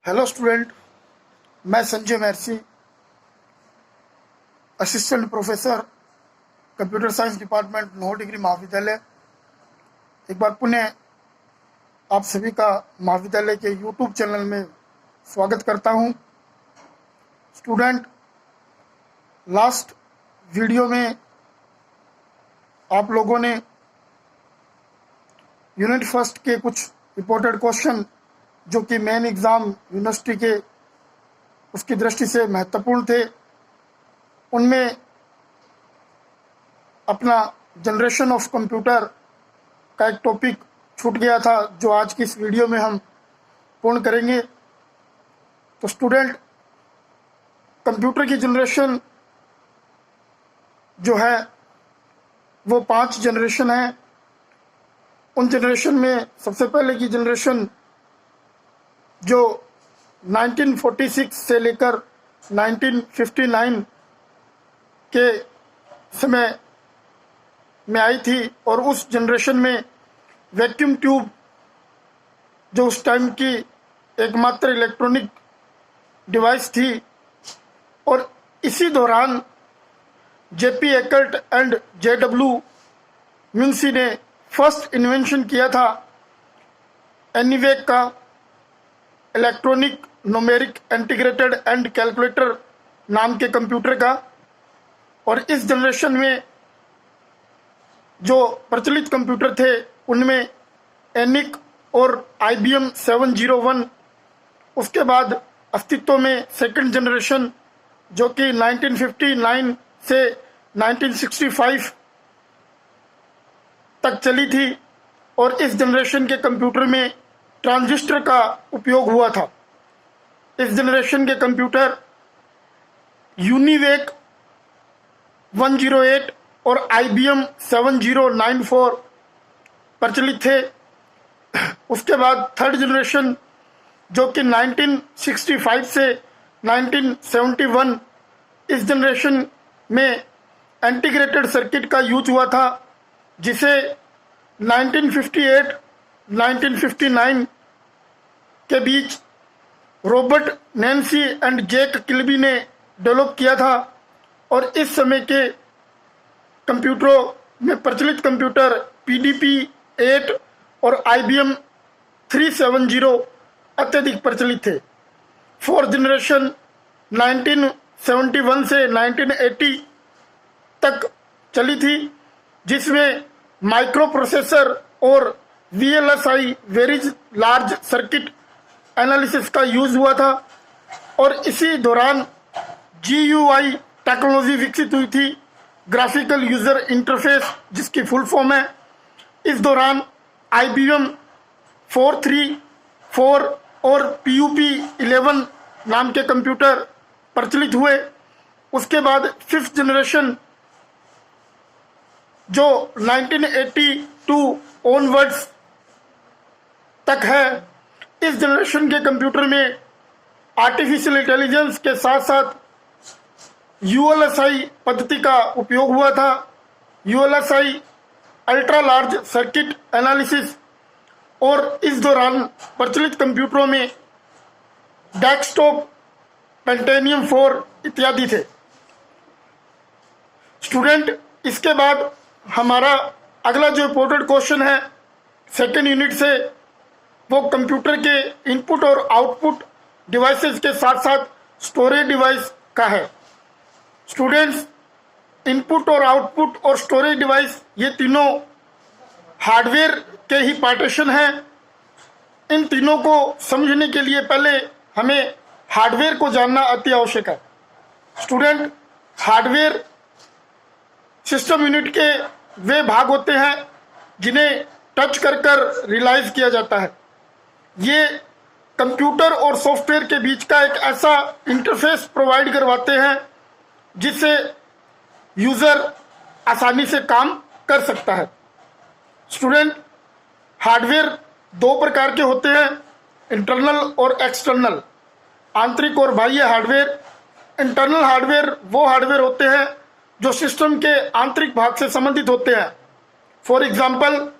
Hello student, मैं Sanjay Maharshi, assistant professor, computer science department, नौ डिग्री महाविद्यालय। एक बार पुनः आप सभी का महाविद्यालय के यूट्यूब चैनल में स्वागत करता हूं। स्टूडेंट, लास्ट वीडियो में आप लोगों ने यूनिट फर्स्ट के कुछ रिपोर्टेड क्वेश्चन जो कि मेन एग्ज़ाम यूनिवर्सिटी के उसकी दृष्टि से महत्वपूर्ण थे, उनमें अपना जनरेशन ऑफ कंप्यूटर का एक टॉपिक छूट गया था, जो आज की इस वीडियो में हम पूर्ण करेंगे। तो स्टूडेंट, कंप्यूटर की जनरेशन जो है वो 5 जनरेशन है। उन जनरेशन में सबसे पहले की जनरेशन जो 1946 से लेकर 1959 के समय में आई थी, और उस जनरेशन में वैक्यूम ट्यूब जो उस टाइम की एकमात्र इलेक्ट्रॉनिक डिवाइस थी, और इसी दौरान जेपी एकर्ट एंड जेडब्ल्यू म्यूनसी ने फर्स्ट इन्वेंशन किया था एनीवेक का, electronic numeric integrated and calculator नाम के कंप्यूटर का। और इस जनरेशन में जो प्रचलित कंप्यूटर थे उनमें एनिक और IBM 701, उसके बाद अस्तित्व में सेकंड जनरेशन जो कि 1959 से 1965 तक चली थी, और इस जनरेशन के कंप्यूटर में ट्रांजिस्टर का उपयोग हुआ था। इस जनरेशन के कंप्यूटर यूनिवेक 108 और IBM 7094 प्रचलित थे। उसके बाद थर्ड जनरेशन जो कि 1965 से 1971, इस जनरेशन में इंटीग्रेटेड सर्किट का यूज हुआ था, जिसे 1958-1959 के बीच Robert Noyce and Jack Kilby ने डेवलप किया था। और इस समय के कंप्यूटरों में प्रचलित कंप्यूटर PDP-8 और IBM 370 अत्यधिक प्रचलित थे। फोर्थ जनरेशन 1971 से 1980 तक चली थी, जिसमें माइक्रो प्रोसेसर और VLSI varies large circuit analysis का यूज हुआ था। और इसी दौरान GUI टेक्नोलॉजी विकसित हुई थी, ग्राफिकल यूजर इंटरफेस, जिसकी फुल फॉर्म है। इस दौरान IBM 434 और PUP-11 नाम के कंप्यूटर प्रचलित हुए। उसके बाद फिफ्थ जनरेशन जो 1982 ऑनवर्ड्स तक है, इस जनरेशन के कंप्यूटर में आर्टिफिशियल इंटेलिजेंस के साथ साथ ULSI पद्धति का उपयोग हुआ था। ULSI ultra large circuit analysis, और इस दौरान प्रचलित कंप्यूटरों में डेस्कटॉप, पेंटियम 4 इत्यादि थे। स्टूडेंट, इसके बाद हमारा अगला जो इम्पोर्टेंट क्वेश्चन है सेकेंड यूनिट से, वो कंप्यूटर के इनपुट और आउटपुट डिवाइसेस के साथ साथ स्टोरेज डिवाइस का है। स्टूडेंट्स, इनपुट और आउटपुट और स्टोरेज डिवाइस ये तीनों हार्डवेयर के ही पार्टीशन हैं। इन तीनों को समझने के लिए पहले हमें हार्डवेयर को जानना अति आवश्यक है। स्टूडेंट, हार्डवेयर सिस्टम यूनिट के वे भाग होते हैं जिन्हें टच कर रियलाइज किया जाता है। ये कंप्यूटर और सॉफ्टवेयर के बीच का एक ऐसा इंटरफेस प्रोवाइड करवाते हैं जिससे यूजर आसानी से काम कर सकता है। स्टूडेंट, हार्डवेयर 2 प्रकार के होते हैं, इंटरनल और एक्सटर्नल, आंतरिक और बाह्य हार्डवेयर। इंटरनल हार्डवेयर वो हार्डवेयर होते हैं जो सिस्टम के आंतरिक भाग से संबंधित होते हैं। For example,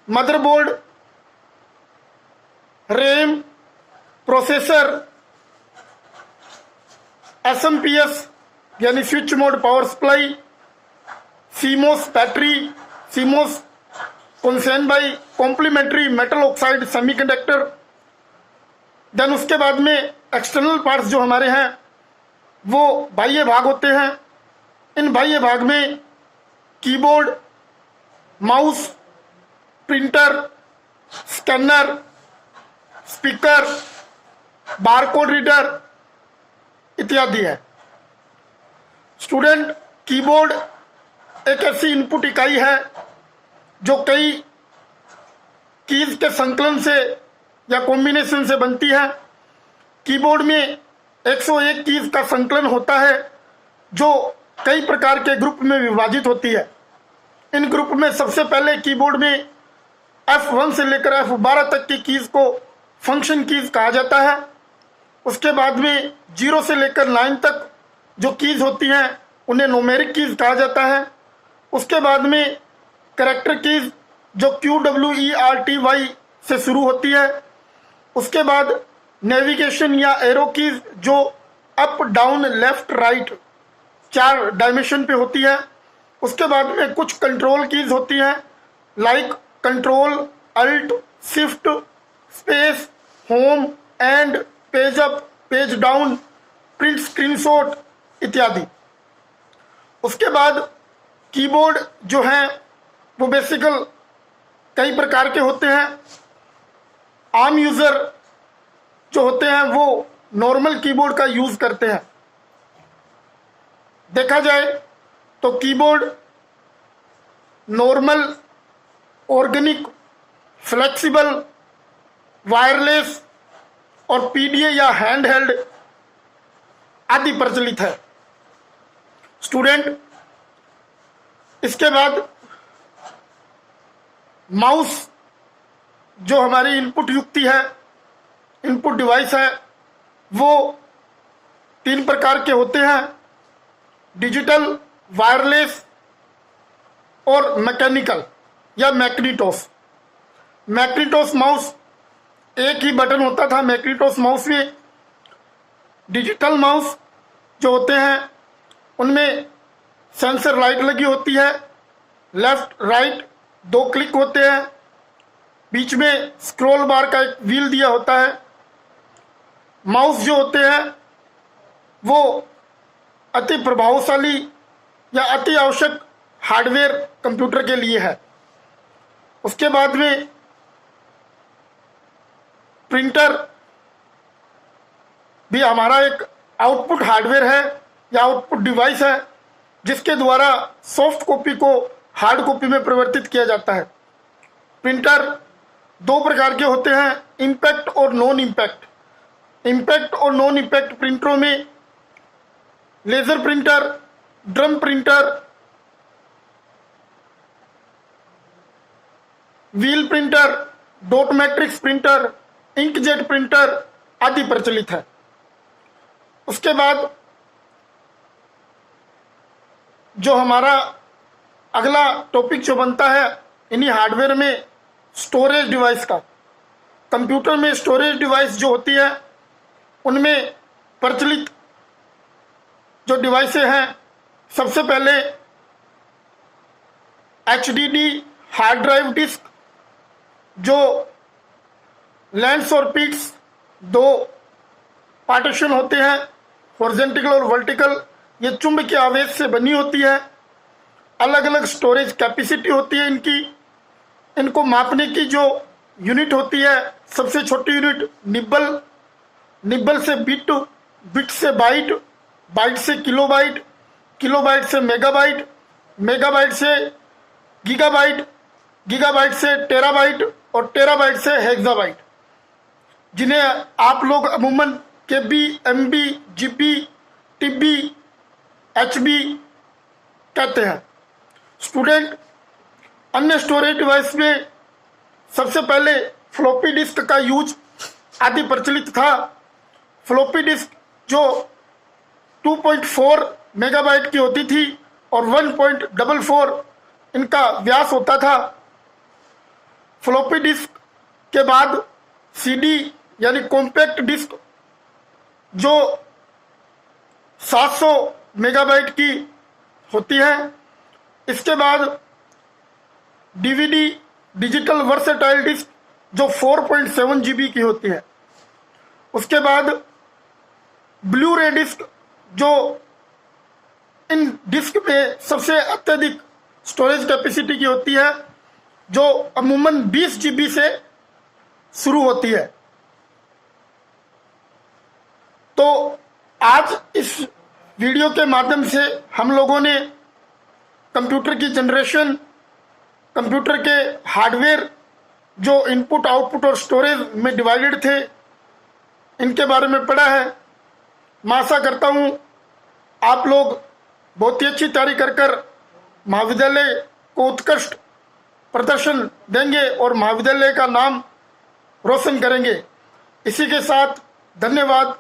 motherboard, RAM, processor, SMPS यानी switch mode power supply, CMOS battery, CMOS concern by complementary metal oxide semiconductor. Then उसके बाद में एक्सटर्नल पार्ट्स जो हमारे हैं वो बाह्य भाग होते हैं। इन बाह्य भाग में keyboard, mouse, printer, scanner, speaker, barcode reader इत्यादि है। स्टूडेंट, कीबोर्ड एक ऐसी इनपुट इकाई है जो कई कीज के संकलन से या कॉम्बिनेशन से बनती है। कीबोर्ड में 101 कीज का संकलन होता है जो कई प्रकार के ग्रुप में विभाजित होती है। इन ग्रुप में सबसे पहले कीबोर्ड में F1 से लेकर F12 तक की कीज को फंक्शन कीज कहा जाता है। उसके बाद में 0 से लेकर 9 तक जो कीज होती हैं उन्हें न्यूमेरिक कीज कहा जाता है। उसके बाद में कैरेक्टर कीज जो QWERTY से शुरू होती है। उसके बाद नेविगेशन या एरो कीज जो up, down, left, right 4 dimension पे होती है। उसके बाद में कुछ कंट्रोल कीज होती हैं like control, alt, shift, space, home, end, page up, page down, print screenshot इत्यादि। उसके बाद कीबोर्ड जो हैं वो बेसिकल कई प्रकार के होते हैं। आम यूज़र जो होते हैं वो नॉर्मल कीबोर्ड का यूज़ करते हैं। देखा जाए तो keyboard normal, organic, flexible, wireless और PDA या हैंड हेल्ड आदि प्रचलित है। स्टूडेंट, इसके बाद माउस जो हमारी इनपुट युक्ति है, इनपुट डिवाइस है, वो 3 प्रकार के होते हैं, डिजिटल, वायरलेस और मैकेनिकल या मैग्नीटोस। मैग्नीटोस माउस एक ही बटन होता था। मैग्नीटोस माउस में डिजिटल माउस जो होते हैं उनमें सेंसर लाइट लगी होती है, लेफ्ट राइट 2 क्लिक होते हैं, बीच में स्क्रॉल बार का एक व्हील दिया होता है। माउस जो होते हैं वो अति प्रभावशाली या अति आवश्यक हार्डवेयर कंप्यूटर के लिए है। उसके बाद में प्रिंटर भी हमारा एक आउटपुट हार्डवेयर है या आउटपुट डिवाइस है जिसके द्वारा सॉफ्ट कॉपी को हार्ड कॉपी में परिवर्तित किया जाता है। प्रिंटर 2 प्रकार के होते हैं, इम्पैक्ट और नॉन इम्पैक्ट। इम्पैक्ट और नॉन इम्पैक्ट प्रिंटरों में laser printer, drum printer, wheel printer, dot matrix printer, inkjet printer आदि प्रचलित है। उसके बाद जो हमारा अगला टॉपिक जो बनता है इन्हीं हार्डवेयर में स्टोरेज डिवाइस का। कंप्यूटर में स्टोरेज डिवाइस जो होती है उनमें प्रचलित जो डिवाइसें हैं, सबसे पहले HDD हार्ड ड्राइव डिस्क जो लेंस और पिट्स 2 पार्टीशन होते हैं, हॉरिजॉन्टल और वर्टिकल। ये चुंबकीय आवेश से बनी होती है। अलग अलग स्टोरेज कैपेसिटी होती है इनकी। इनको मापने की जो यूनिट होती है, सबसे छोटी यूनिट निब्बल, निब्बल से बिट, बिट से बाइट, बाइट से किलोबाइट, किलोबाइट से मेगाबाइट, मेगाबाइट से गीगाबाइट, गीगाबाइट से टेराबाइट और टेराबाइट से हेक्साबाइट, जिन्हें आप लोग अमूमन KB, MB, GB, TB, HB कहते हैं। स्टूडेंट, अन्य स्टोरेज डिवाइस में सबसे पहले फ्लॉपी डिस्क का यूज आदि प्रचलित था। फ्लॉपी डिस्क जो 2.4 मेगाबाइट की होती थी और 1.44 इनका व्यास होता था। फ्लॉपी डिस्क के बाद CD यानी कॉम्पैक्ट डिस्क जो 700 मेगाबाइट की होती है। इसके बाद डीवीडी डिजिटल वर्सेटाइल डिस्क जो 4.7 GB की होती है। उसके बाद ब्लू रे डिस्क जो इन डिस्क में सबसे अत्यधिक स्टोरेज कैपेसिटी की होती है, जो अमूमन 20 GB से शुरू होती है। तो आज इस वीडियो के माध्यम से हम लोगों ने कंप्यूटर की जनरेशन, कंप्यूटर के हार्डवेयर जो इनपुट आउटपुट और स्टोरेज में डिवाइडेड थे, इनके बारे में पढ़ा है। मैं आशा करता हूँ आप लोग बहुत ही अच्छी तैयारी कर महाविद्यालय को उत्कृष्ट प्रदर्शन देंगे और महाविद्यालय का नाम रोशन करेंगे। इसी के साथ धन्यवाद।